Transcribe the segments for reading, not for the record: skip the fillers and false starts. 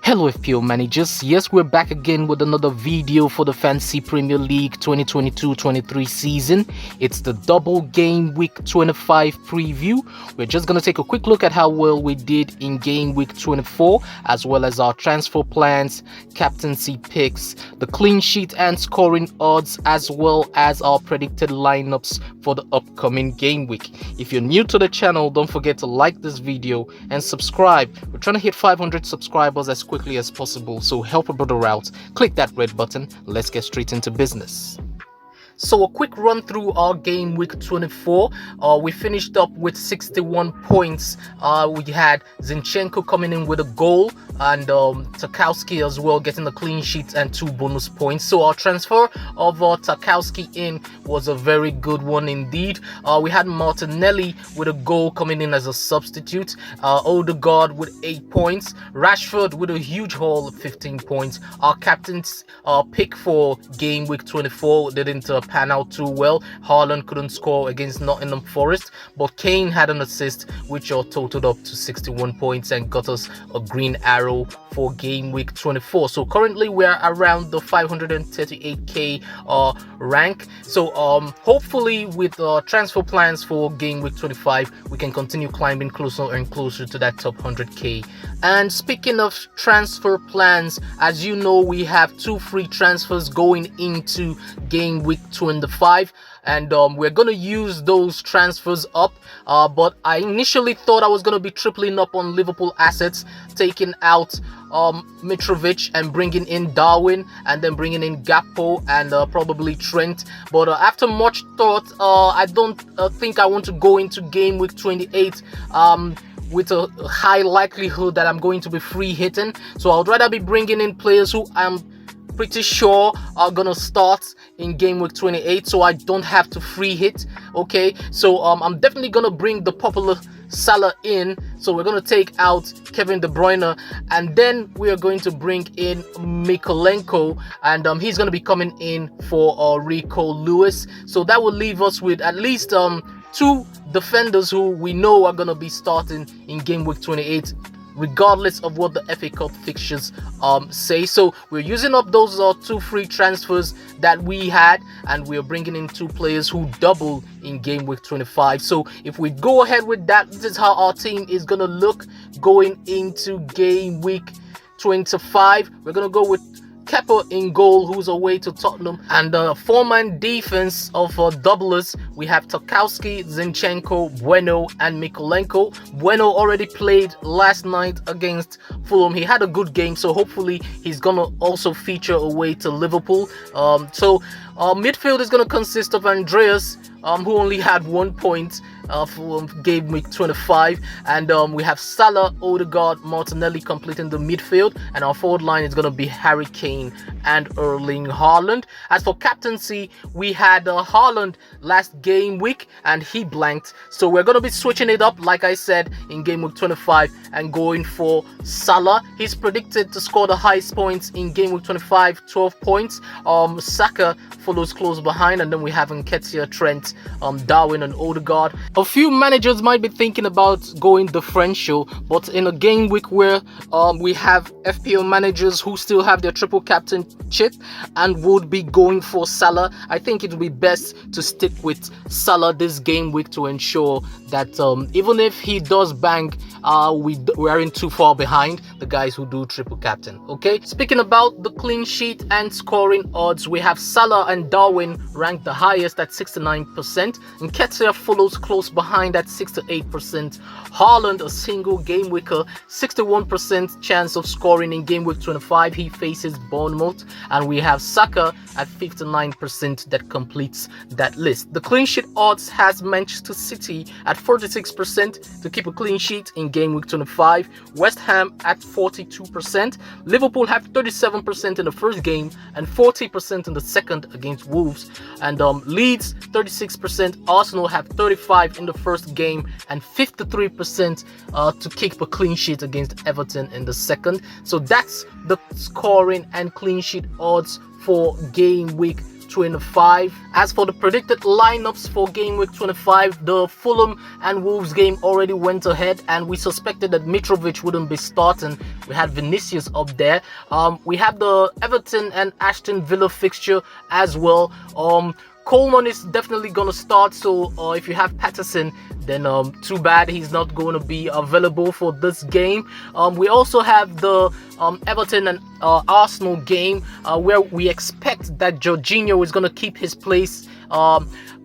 Hello FPL managers, yes, we're back again with another video for the Fantasy Premier League 2022-23 season. It's the double game week 25 preview. We're just going to take a quick look at how well we did in game week 24, as well as our transfer plans, captaincy picks, the clean sheet and scoring odds, as well as our predicted lineups for the upcoming game week. If you're new to the channel, don't forget to like this video and subscribe. We're trying to hit 500 subscribers as quickly as possible, so help a brother out. Click that red button. Let's get straight into business. So a quick run through our game week 24. We finished up with 61 points. We had Zinchenko coming in with a goal and Tarkowski as well getting the clean sheet and 2 bonus points. So our transfer of Tarkowski in was a very good one indeed. We had Martinelli with a goal coming in as a substitute. Odegaard with 8 points. Rashford with a huge haul of 15 points. Our captain's pick for game week 24 didn't pan out too well. Haaland couldn't score against Nottingham Forest, but Kane had an assist which totaled up to 61 points and got us a green arrow for game week 24. So currently we're around the 538k rank. So hopefully with transfer plans for game week 25 we can continue climbing closer and closer to that top 100k. And speaking of transfer plans, as you know, we have 2 free transfers going into game week 25, and we're gonna use those transfers up, but I initially thought I was gonna be tripling up on Liverpool assets, taking out Mitrovic and bringing in Darwin, and then bringing in Gakpo and probably Trent. But after much thought, I don't think I want to go into game week 28 with a high likelihood that I'm going to be free hitting. So I'd rather be bringing in players who I'm pretty sure are gonna start in game week 28, so I don't have to free hit. Okay, so I'm definitely gonna bring the popular Salah in. So we're gonna take out Kevin De Bruyne, and then we are going to bring in Mykolenko, and he's gonna be coming in for Rico Lewis. So that will leave us with at least 2 defenders who we know are gonna be starting in game week 28, regardless of what the FA Cup fixtures say. So we're using up those 2 free transfers that we had, and we're bringing in 2 players who double in game week 25. So if we go ahead with that, this is how our team is gonna look going into game week 25. We're gonna go with Kepa in goal, who's away to Tottenham, and the 4-man defense of doublers. We have Tarkowski, Zinchenko, Bueno, and Mykolenko. Bueno already played last night against Fulham. He had a good game, so hopefully he's gonna also feature away to Liverpool. Midfield is gonna consist of Andreas, who only had 1 point for game week 25, and we have Salah, Odegaard, Martinelli completing the midfield, and our forward line is going to be Harry Kane and Erling Haaland. As for captaincy, we had Haaland last game week and he blanked, so we're going to be switching it up like I said in game week 25 and going for Salah. He's predicted to score the highest points in game week 25, 12 points. Saka follows close behind, and then we have Nketiah, Trent, Darwin and Odegaard. A few managers might be thinking about going differential, but in a game week where we have FPL managers who still have their triple captain chip and would be going for Salah, I think it would be best to stick with Salah this game week to ensure that even if he does bang, we aren't too far behind the guys who do triple captain. Okay, speaking about the clean sheet and scoring odds, we have Salah and Darwin ranked the highest at 69%, and Nketiah follows close behind at 68%. Haaland, a single game weeker, 61% chance of scoring in game week 25. He faces Bournemouth, and we have Saka at 59% that completes that list. The clean sheet odds has Manchester City at 46% to keep a clean sheet in game week 25. West Ham at 42%. Liverpool have 37% in the first game and 40% in the second against Wolves, and Leeds 36%. Arsenal have 35% in the first game and 53% to keep a clean sheet against Everton in the second. So that's the scoring and clean sheet odds for game week 25. As for the predicted lineups for game week 25, the Fulham and Wolves game already went ahead, and we suspected that Mitrovic wouldn't be starting. We had Vinicius up there. We have the Everton and Aston Villa fixture as well. Coleman is definitely going to start, so if you have Patterson, then too bad he's not going to be available for this game. We also have the Everton and Arsenal game where we expect that Jorginho is going to keep his place.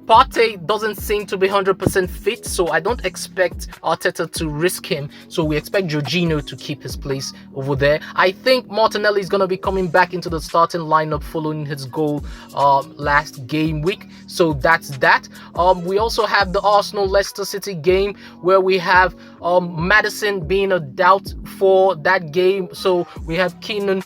Partey doesn't seem to be 100% fit, so I don't expect Arteta to risk him. So we expect Jorginho to keep his place over there. I think Martinelli is going to be coming back into the starting lineup following his goal last game week. So that's that. We also have the Arsenal-Leicester City game where we have Maddison being a doubt for that game. So we have Keenan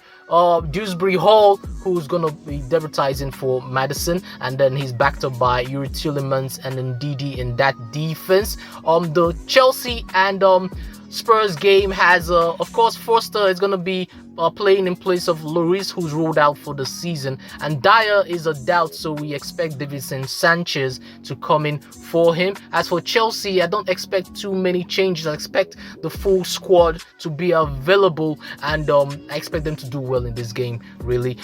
Dewsbury Hall, who's gonna be debuting for Maddison, and then he's backed up by Yuri Tielemans and Ndidi in that defense. The Chelsea and Spurs game has of course Foster is gonna be playing in place of Lloris, who's ruled out for the season, and Dyer is a doubt, so we expect Davinson Sanchez to come in for him. As for Chelsea, I don't expect too many changes. I expect the full squad to be available, and I expect them to do well in this game, really.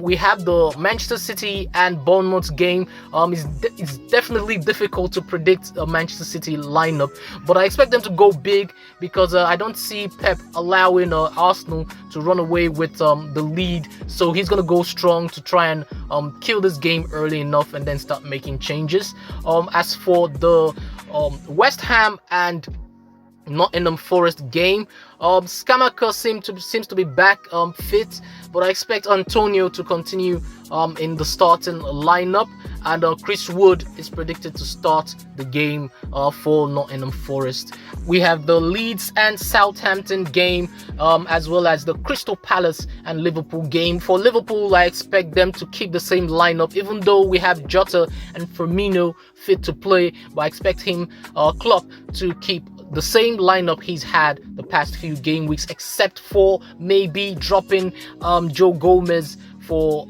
We have the Manchester City and Bournemouth game. It's definitely difficult to predict a Manchester City lineup, but I expect them to go big because I don't see Pep allowing Arsenal to run away with the lead, so he's gonna go strong to try and kill this game early enough and then start making changes. As for the West Ham and Nottingham Forest game, Scamacca seems to be back fit, but I expect Antonio to continue in the starting lineup, and Chris Wood is predicted to start the game for Nottingham Forest. We have the Leeds and Southampton game, as well as the Crystal Palace and Liverpool game. For Liverpool, I expect them to keep the same lineup, even though we have Jota and Firmino fit to play, but I expect Klopp to keep the same lineup he's had the past few game weeks, except for maybe dropping Joe Gomez for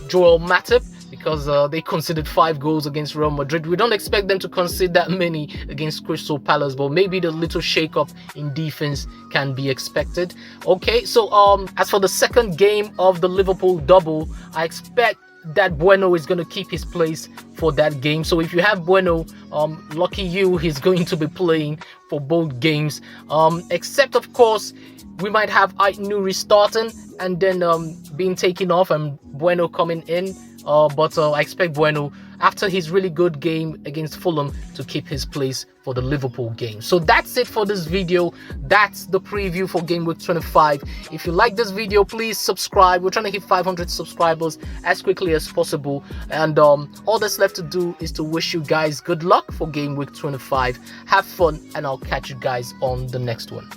Joel Matip, because they conceded 5 goals against Real Madrid. We don't expect them to concede that many against Crystal Palace, but maybe the little shake-up in defense can be expected. Okay, so as for the second game of the Liverpool double, I expect that Bueno is going to keep his place for that game. So if you have Bueno, lucky you, he's going to be playing for both games. Except, of course, we might have Ait-Nouri starting and then being taken off and Bueno coming in. But I expect Bueno, after his really good game against Fulham, to keep his place for the Liverpool game. So that's it for this video. That's the preview for game week 25. If you like this video, please subscribe. We're trying to hit 500 subscribers as quickly as possible, and all that's left to do is to wish you guys good luck for game week 25. Have fun, and I'll catch you guys on the next one.